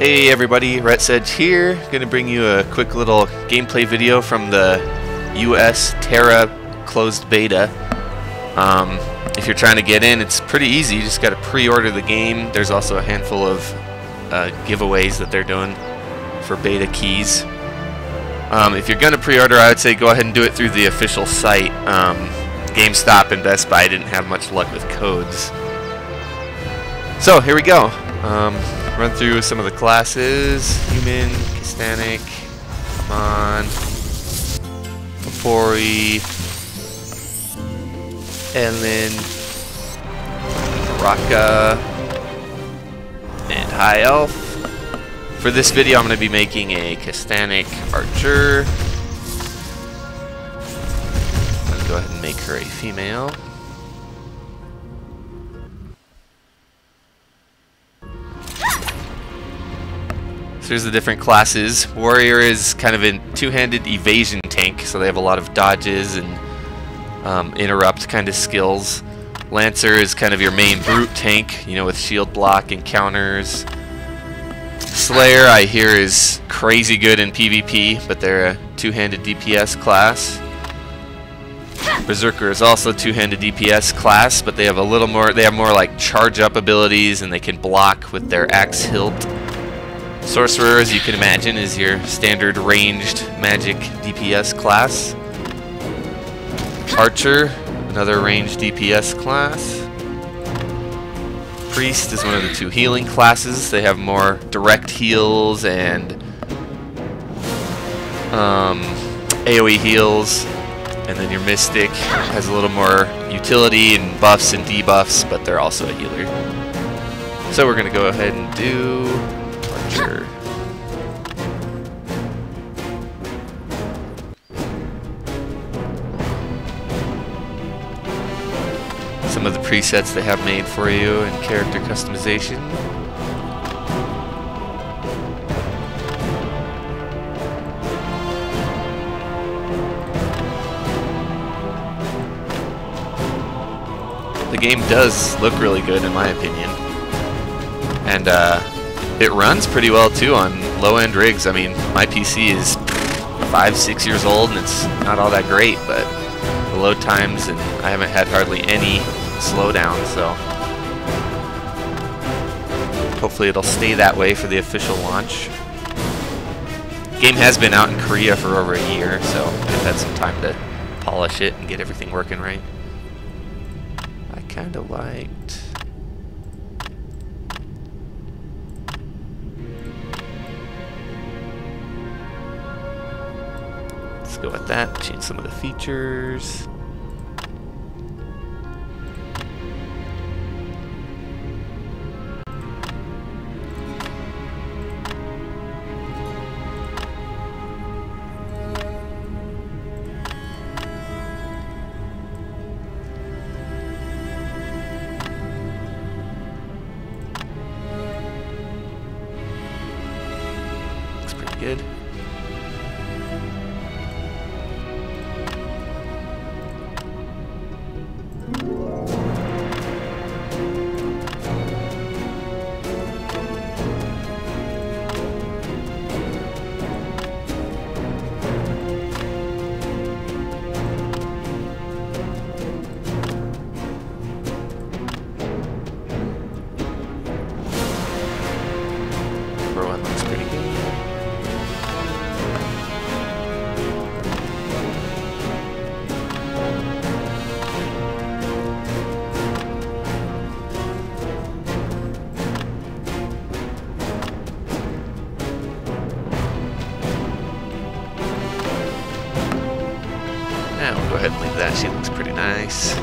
Hey everybody, Rhett's Edge here. Gonna bring you a quick little gameplay video from the US Tera closed beta. If you're trying to get in, it's pretty easy. You just gotta pre-order the game. There's also a handful of giveaways that they're doing for beta keys. If you're gonna pre-order, I would say go ahead and do it through the official site. GameStop and Best Buy didn't have much luck with codes. So here we go. Run through some of the classes. Human, Kistanic, Mon, Vapori, Ellen, Raka, and High Elf. For this video I'm going to be making a Kistanic Archer. I'm going to go ahead and make her a female. So here's the different classes. Warrior is kind of a two-handed evasion tank, so they have a lot of dodges and interrupt kind of skills. Lancer is kind of your main brute tank, you know, with shield block and counters. Slayer, I hear, is crazy good in PvP, but they're a two-handed DPS class. Berserker is also a two-handed DPS class, but they have a little more. They have more like charge-up abilities, and they can block with their axe hilt. Sorcerer, as you can imagine, is your standard ranged magic DPS class. Archer, another ranged DPS class. Priest is one of the two healing classes. They have more direct heals and AoE heals. And then your Mystic has a little more utility and buffs and debuffs, but they're also a healer. So we're going to go ahead and do Archer. Some of the presets they have made for you and character customization. The game does look really good in my opinion. And it runs pretty well too on low-end rigs. I mean, my PC is 5-6 years old and it's not all that great, but the load times, and I haven't had hardly any slowdown, so hopefully it'll stay that way for the official launch. The game has been out in Korea for over a year, so I've had some time to polish it and get everything working right. I kind of liked... Let's go with that, change some of the features. Looks pretty good. Number one looks pretty good. Now we'll go ahead and leave that. She looks pretty nice.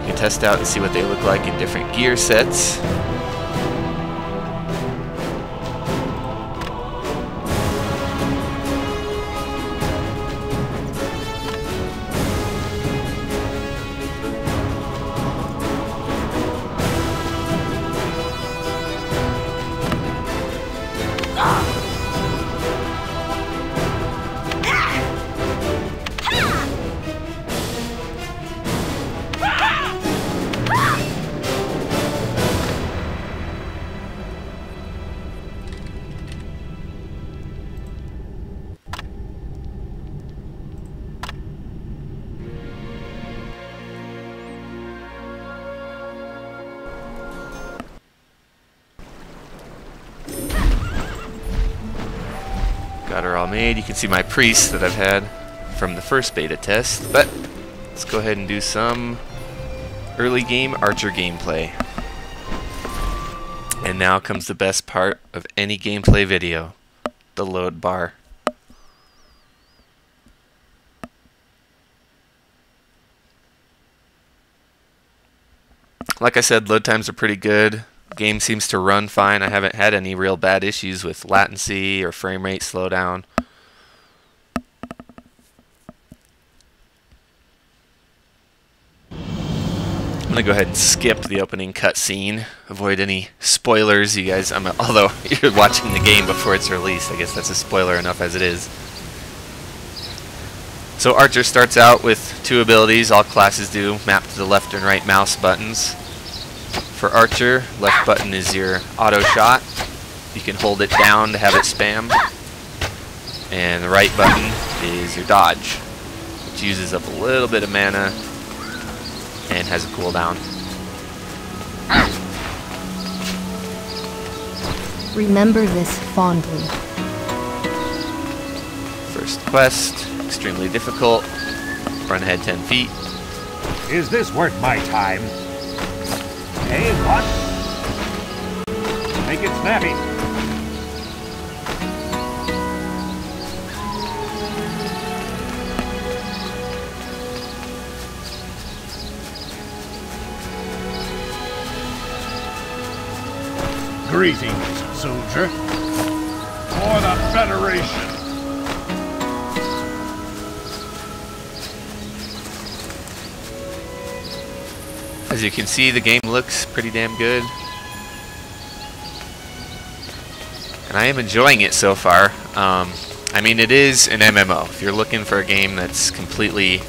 You can test out and see what they look like in different gear sets. made. You can see my priest that I've had from the first beta test, but let's go ahead and do some early game archer gameplay. And now comes the best part of any gameplay video, the load bar. Like I said, load times are pretty good. Game seems to run fine. I haven't had any real bad issues with latency or frame rate slowdown. I'm gonna go ahead and skip the opening cutscene. Avoid any spoilers, you guys. Although you're watching the game before it's released, I guess that's a spoiler enough as it is. So Archer starts out with 2 abilities. All classes do, mapped to the left and right mouse buttons. For Archer, left button is your auto shot. You can hold it down to have it spam. And the right button is your dodge, which uses up a little bit of mana and has a cooldown. Remember this fondly. First quest, extremely difficult. Run ahead 10 feet. Is this worth my time? Hey, what? Make it snappy. Greetings, soldier. For the Federation. As you can see, the game looks pretty damn good. And I am enjoying it so far. I mean, it is an MMO. If you're looking for a game that's completely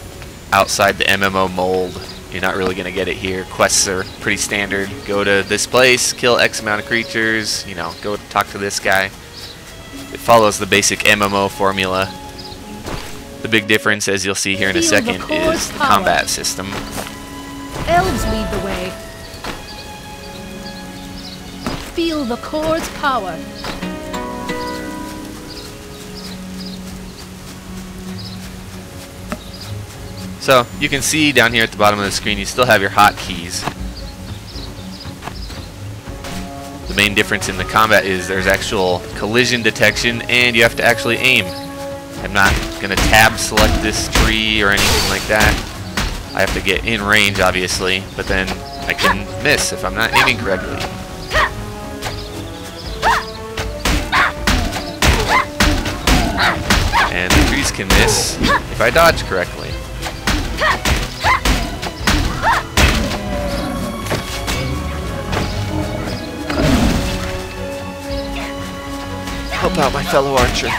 outside the MMO mold, you're not really going to get it here. Quests are pretty standard. Go to this place, kill X amount of creatures, you know, go talk to this guy. It follows the basic MMO formula. The big difference, as you'll see here in a second, is the combat system. Elves lead the way. Feel the core's power. So, you can see down here at the bottom of the screen, you still have your hotkeys. The main difference in the combat is there's actual collision detection, and you have to actually aim. I'm not going to tab select this tree or anything like that. I have to get in range, obviously, but then I can miss if I'm not aiming correctly. And the trees can miss if I dodge correctly. Help out my fellow archer.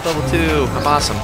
Level 2, I'm awesome.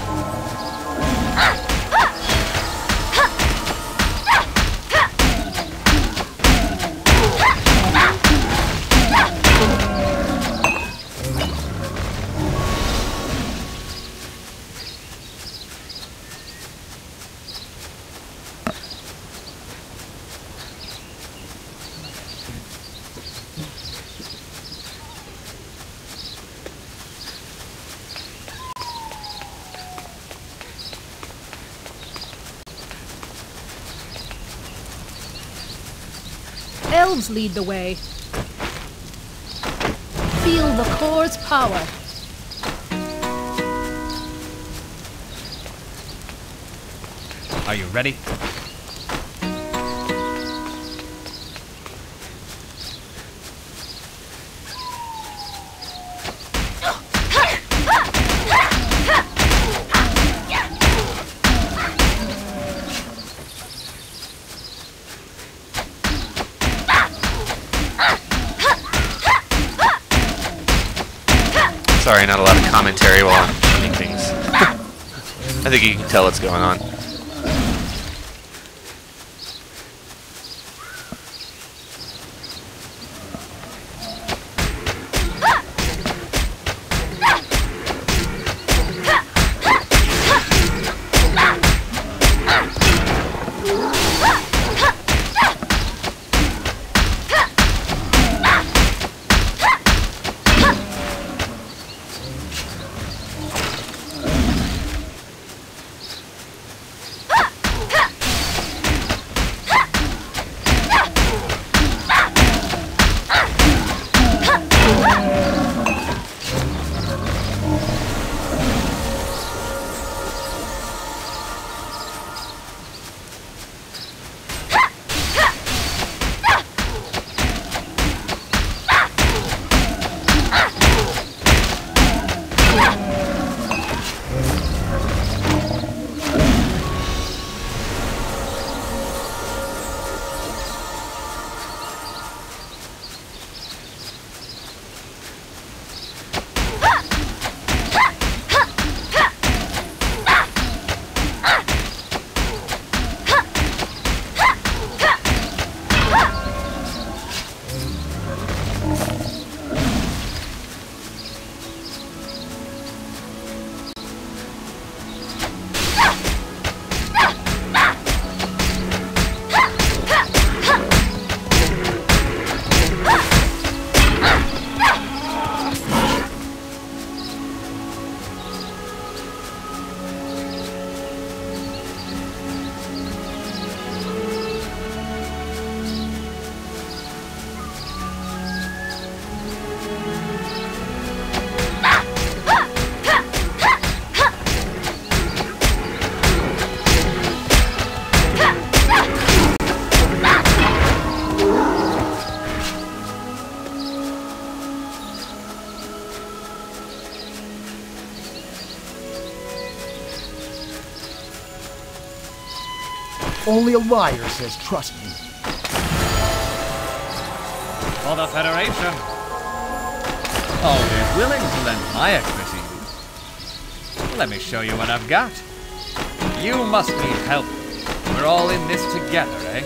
Elves lead the way. Feel the core's power. Are you ready? Sorry, not a lot of very well on making things. I think you can tell what's going on. Only a liar says trust me. For the Federation. Always willing to lend my expertise. Let me show you what I've got. You must need help. We're all in this together, eh?